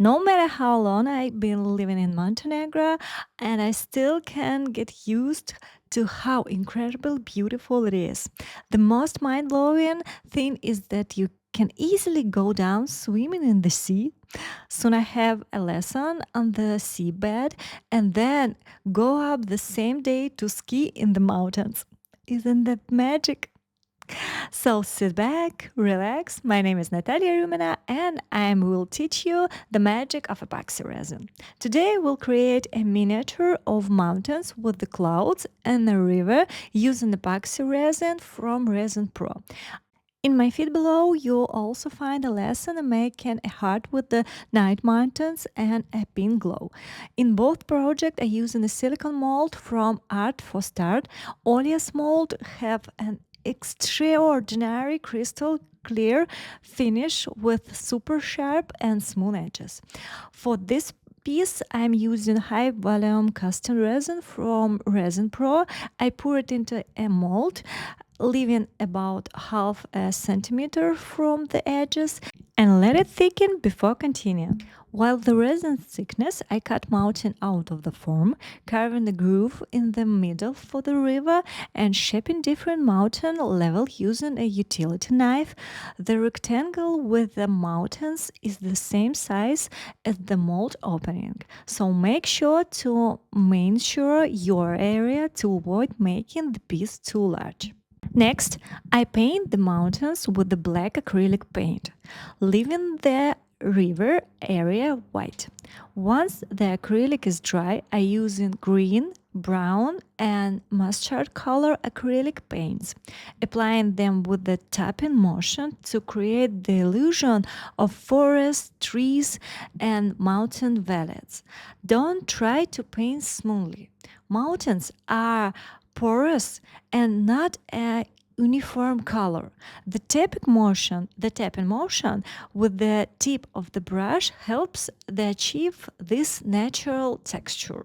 No matter how long I've been living in Montenegro, and I still can get used to how incredibly beautiful it is. The most mind blowing thing is that you can easily go down swimming in the sea. Soon I have a lesson on the seabed and then go up the same day to ski in the mountains. Isn't that magic? So sit back, relax. My name is Natalia Rumina and I will teach you the magic of epoxy resin. Today we'll create a miniature of mountains with the clouds and a river using epoxy resin from Resin Pro. In my feed below, you'll also find a lesson on making a heart with the night mountains and a pink glow. In both projects, I use a silicone mold from Art for Start. Olea's mold have an extraordinary crystal clear finish with super sharp and smooth edges. For this piece, I'm using high volume custom resin from Resin Pro. I pour it into a mold, leaving about half a centimeter from the edges and let it thicken before continuing. While the resin thickness, I cut mountain out of the form, carving a groove in the middle for the river and shaping different mountain level using a utility knife. The rectangle with the mountains is the same size as the mold opening, so make sure to measure your area to avoid making the piece too large. Next, I paint the mountains with the black acrylic paint, leaving the river area white. Once the acrylic is dry, I use green, brown, and mustard color acrylic paints, applying them with the tapping motion to create the illusion of forests, trees, and mountain valleys. Don't try to paint smoothly. Mountains are porous and not a uniform color. The tapping motion with the tip of the brush helps to achieve this natural texture.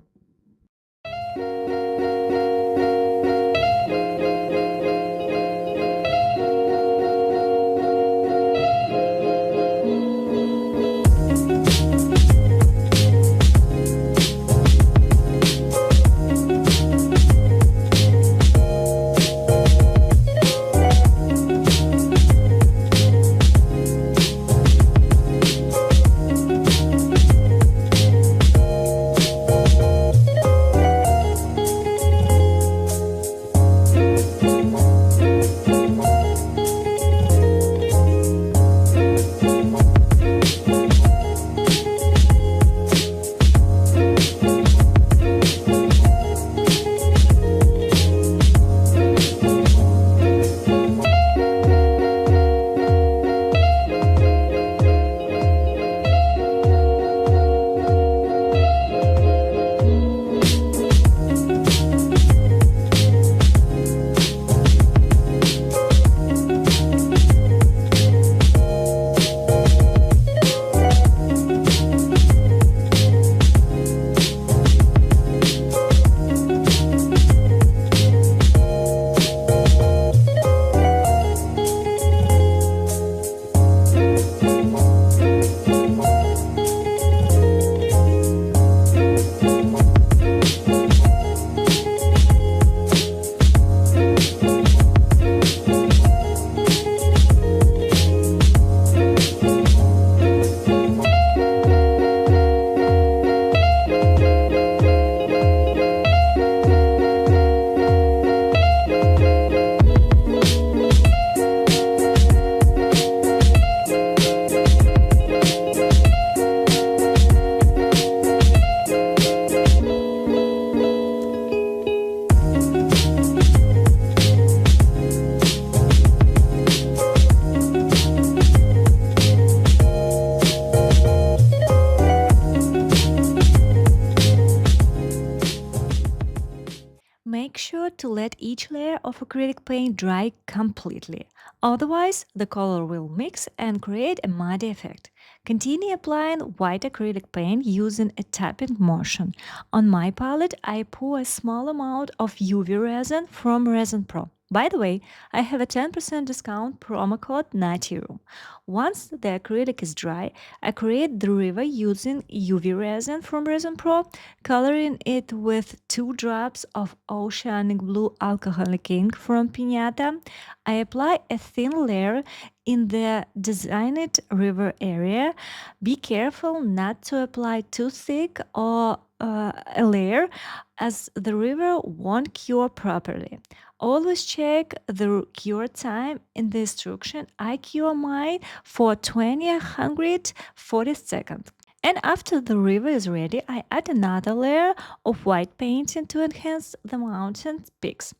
Make sure to let each layer of acrylic paint dry completely, otherwise the color will mix and create a muddy effect. Continue applying white acrylic paint using a tapping motion. On my palette, I pour a small amount of UV resin from Resin Pro. By the way, I have a 10% discount promo code NATIRU. Once the acrylic is dry, I create the river using UV resin from Resin Pro, coloring it with 2 drops of oceanic blue alcoholic ink from Pinata. I apply a thin layer in the designed river area. Be careful not to apply too thick or a layer, as the river won't cure properly. Always check the cure time in the instruction. I cure mine for 20-140 seconds. And after the river is ready, I add another layer of white painting to enhance the mountain peaks.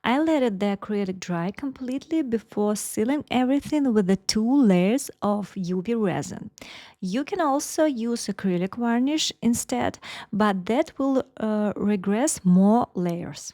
I let the acrylic dry completely before sealing everything with the 2 layers of UV resin. You can also use acrylic varnish instead, but that will regress more layers.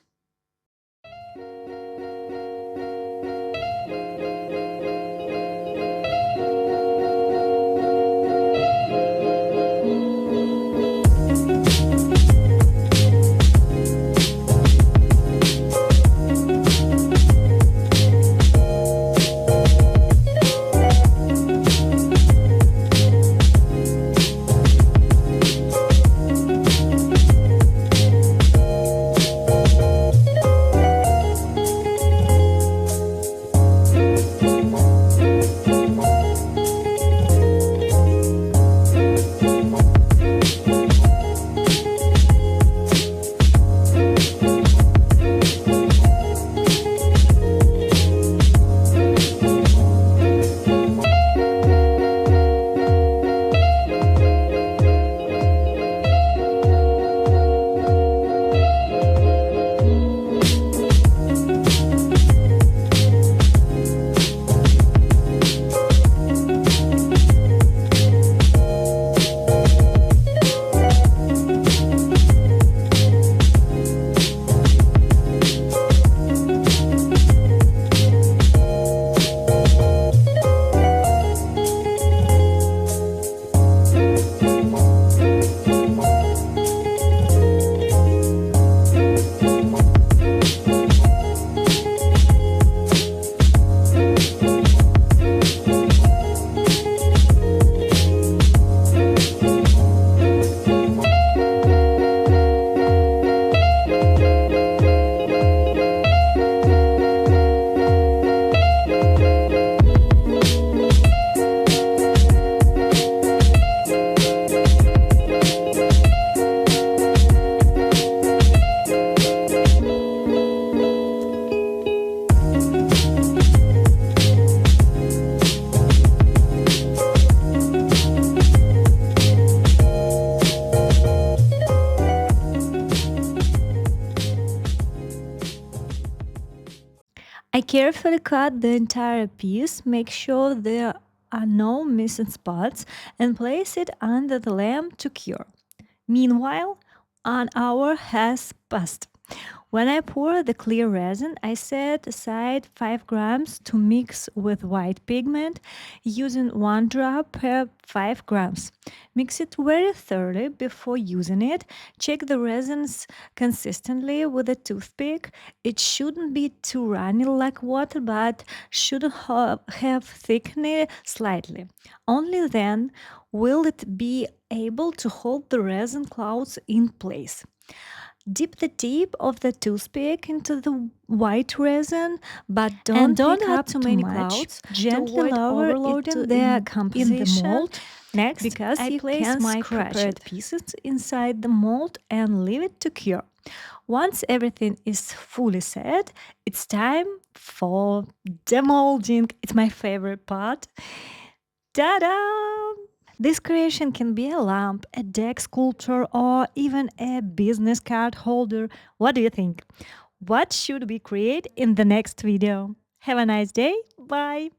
I carefully cut the entire piece, make sure there are no missing spots, and place it under the lamp to cure. Meanwhile, an hour has passed. When I pour the clear resin, I set aside 5 grams to mix with white pigment using 1 drop per 5 grams. Mix it very thoroughly before using it. Check the resins consistently with a toothpick. It shouldn't be too runny like water, but should have thickened slightly. Only then will it be able to hold the resin clouds in place. Dip the tip of the toothpick into the white resin, but don't pick add up too many clouds. Gently avoid lower overloading it the in composition. the mold. Next, because I you place can my scratch prepared it. pieces inside the mold and leave it to cure. Once everything is fully set, it's time for demolding. It's my favorite part. Ta-da! This creation can be a lamp, a deck sculpture, or even a business card holder. What do you think? What should we create in the next video? Have a nice day. Bye.